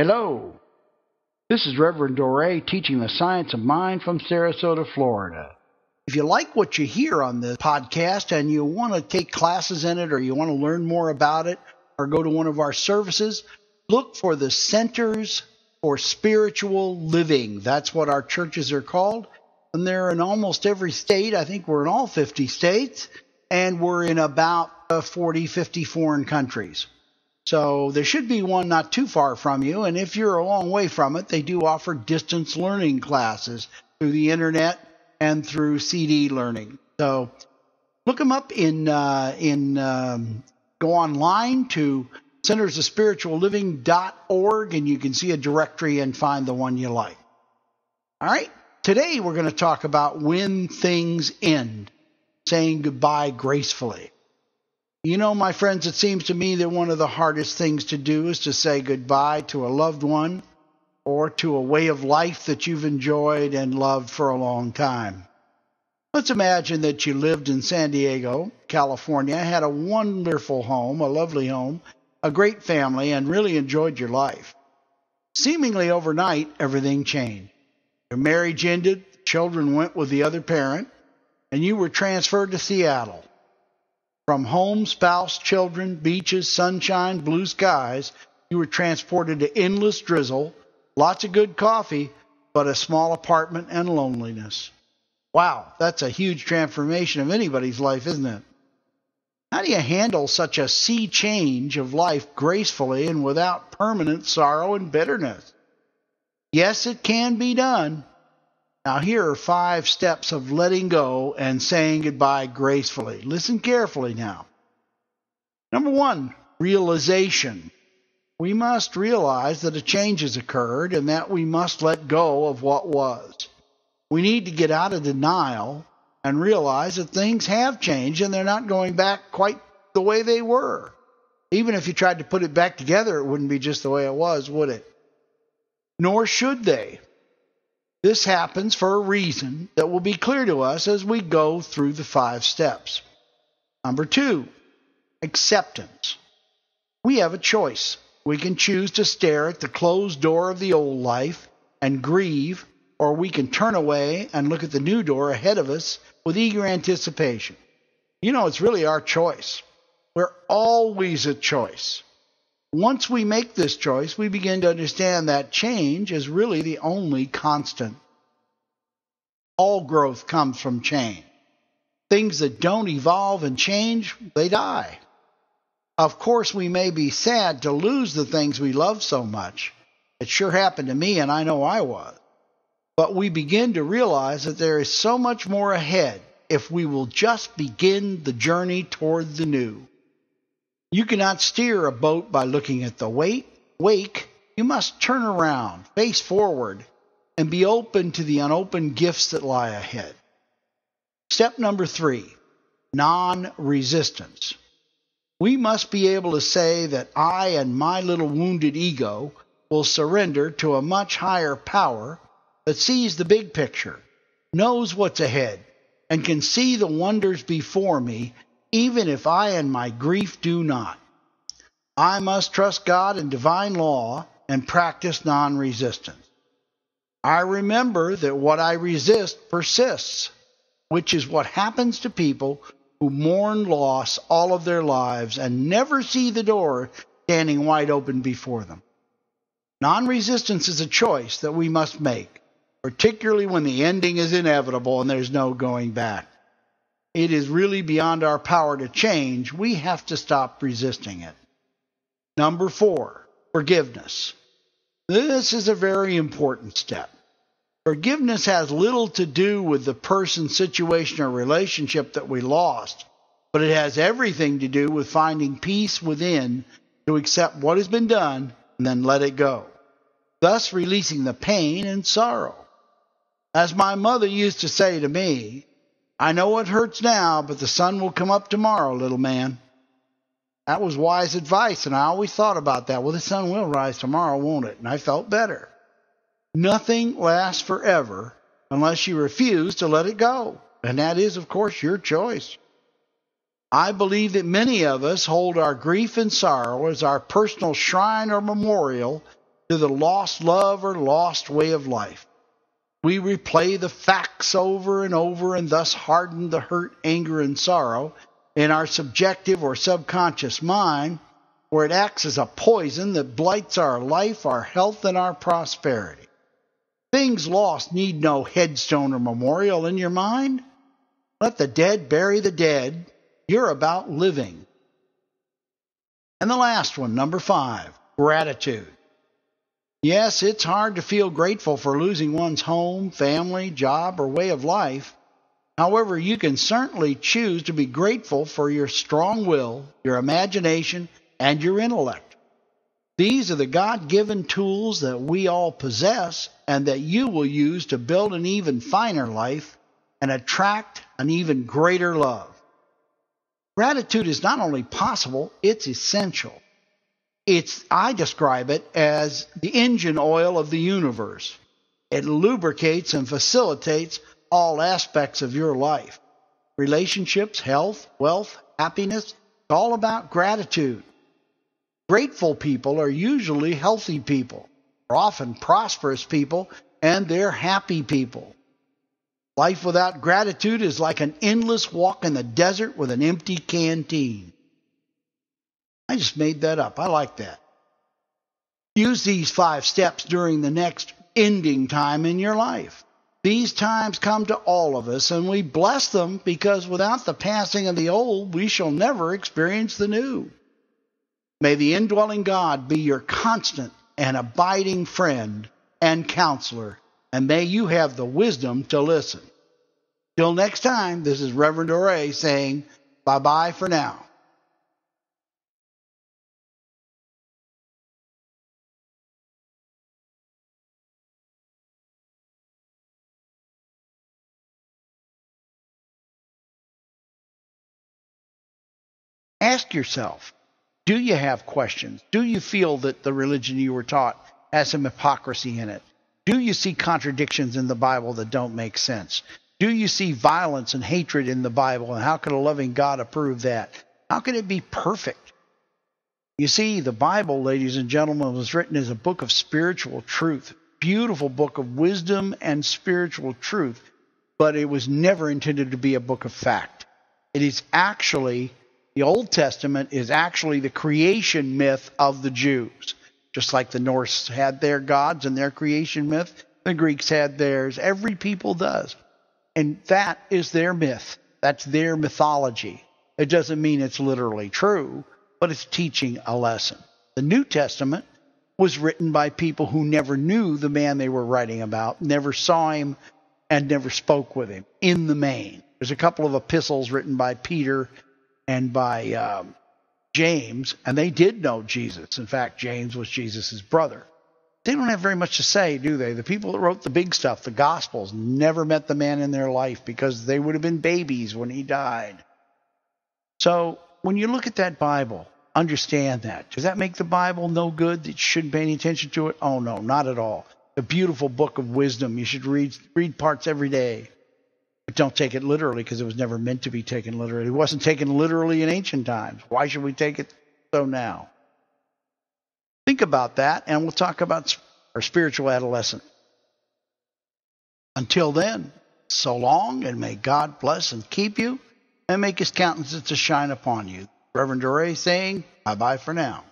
Hello, this is Reverend Dore teaching the science of mind from Sarasota, Florida. If you like what you hear on this podcast and you want to take classes in it or you want to learn more about it or go to one of our services, look for the Centers for Spiritual Living. That's what our churches are called. And they're in almost every state. I think we're in all 50 states. And we're in about 40, 50 foreign countries. So there should be one not too far from you. And if you're a long way from it, they do offer distance learning classes through the internet and through CD learning. So look them up go online to centersofspiritualliving.org and you can see a directory and find the one you like. All right. Today we're going to talk about when things end, saying goodbye gracefully. You know, my friends, it seems to me that one of the hardest things to do is to say goodbye to a loved one or to a way of life that you've enjoyed and loved for a long time. Let's imagine that you lived in San Diego, California, had a wonderful home, a lovely home, a great family, and really enjoyed your life. Seemingly overnight, everything changed. Your marriage ended, children went with the other parent, and you were transferred to Seattle. From home, spouse, children, beaches, sunshine, blue skies, you were transported to endless drizzle, lots of good coffee, but a small apartment and loneliness. Wow, that's a huge transformation of anybody's life, isn't it? How do you handle such a sea change of life gracefully and without permanent sorrow and bitterness? Yes, it can be done. Now, here are 5 steps of letting go and saying goodbye gracefully. Listen carefully now. Number 1, realization. We must realize that a change has occurred and that we must let go of what was. We need to get out of denial and realize that things have changed and they're not going back quite the way they were. Even if you tried to put it back together, it wouldn't be just the way it was, would it? Nor should they. This happens for a reason that will be clear to us as we go through the 5 steps. Number 2, acceptance. We have a choice. We can choose to stare at the closed door of the old life and grieve, or we can turn away and look at the new door ahead of us with eager anticipation. You know, it's really our choice. We're always a choice. Once we make this choice, we begin to understand that change is really the only constant. All growth comes from change. Things that don't evolve and change, they die. Of course, we may be sad to lose the things we love so much. It sure happened to me, and I know I was. But we begin to realize that there is so much more ahead if we will just begin the journey toward the new. You cannot steer a boat by looking at the wake. You must turn around, face forward, and be open to the unopened gifts that lie ahead. Step number 3, non-resistance. We must be able to say that I and my little wounded ego will surrender to a much higher power that sees the big picture, knows what's ahead, and can see the wonders before me, even if I and my grief do not. I must trust God and divine law and practice non-resistance. I remember that what I resist persists, which is what happens to people who mourn loss all of their lives and never see the door standing wide open before them. Non-resistance is a choice that we must make, particularly when the ending is inevitable and there's no going back. It is really beyond our power to change. We have to stop resisting it. Number 4, forgiveness. This is a very important step. Forgiveness has little to do with the person, situation, or relationship that we lost, but it has everything to do with finding peace within to accept what has been done and then let it go, thus releasing the pain and sorrow. As my mother used to say to me, I know it hurts now, but the sun will come up tomorrow, little man. That was wise advice, and I always thought about that. Well, the sun will rise tomorrow, won't it? And I felt better. Nothing lasts forever unless you refuse to let it go. And that is, of course, your choice. I believe that many of us hold our grief and sorrow as our personal shrine or memorial to the lost love or lost way of life. We replay the facts over and over and thus harden the hurt, anger, and sorrow in our subjective or subconscious mind, where it acts as a poison that blights our life, our health, and our prosperity. Things lost need no headstone or memorial in your mind. Let the dead bury the dead. You're about living. And the last one, number 5, gratitude. Yes, it's hard to feel grateful for losing one's home, family, job, or way of life. However, you can certainly choose to be grateful for your strong will, your imagination, and your intellect. These are the God-given tools that we all possess and that you will use to build an even finer life and attract an even greater love. Gratitude is not only possible, it's essential. I describe it as the engine oil of the universe. It lubricates and facilitates all aspects of your life. Relationships, health, wealth, happiness, it's all about gratitude. Grateful people are usually healthy people, are often prosperous people, and they're happy people. Life without gratitude is like an endless walk in the desert with an empty canteen. I just made that up. I like that. Use these 5 steps during the next ending time in your life. These times come to all of us, and we bless them because without the passing of the old, we shall never experience the new. May the indwelling God be your constant and abiding friend and counselor, and may you have the wisdom to listen. Till next time, this is Reverend Dore saying bye-bye for now. Ask yourself, do you have questions? Do you feel that the religion you were taught has some hypocrisy in it? Do you see contradictions in the Bible that don't make sense? Do you see violence and hatred in the Bible? And how can a loving God approve that? How can it be perfect? You see, the Bible, ladies and gentlemen, was written as a book of spiritual truth, beautiful book of wisdom and spiritual truth, but it was never intended to be a book of fact. It is actually, the Old Testament is actually the creation myth of the Jews. Just like the Norse had their gods and their creation myth, the Greeks had theirs. Every people does. And that is their myth. That's their mythology. It doesn't mean it's literally true, but it's teaching a lesson. The New Testament was written by people who never knew the man they were writing about, never saw him, and never spoke with him in the main. There's a couple of epistles written by Peter and by James, and they did know Jesus. In fact, James was Jesus' brother. They don't have very much to say, do they? The people that wrote the big stuff, the Gospels, never met the man in their life because they would have been babies when he died. So when you look at that Bible, understand that. Does that make the Bible no good that you shouldn't pay any attention to it? Oh, no, not at all. A beautiful book of wisdom. You should read parts every day. But don't take it literally because it was never meant to be taken literally. It wasn't taken literally in ancient times. Why should we take it so now? Think about that, and we'll talk about our spiritual adolescence. Until then, so long, and may God bless and keep you, and make his countenance to shine upon you. Reverend Dore saying bye-bye for now.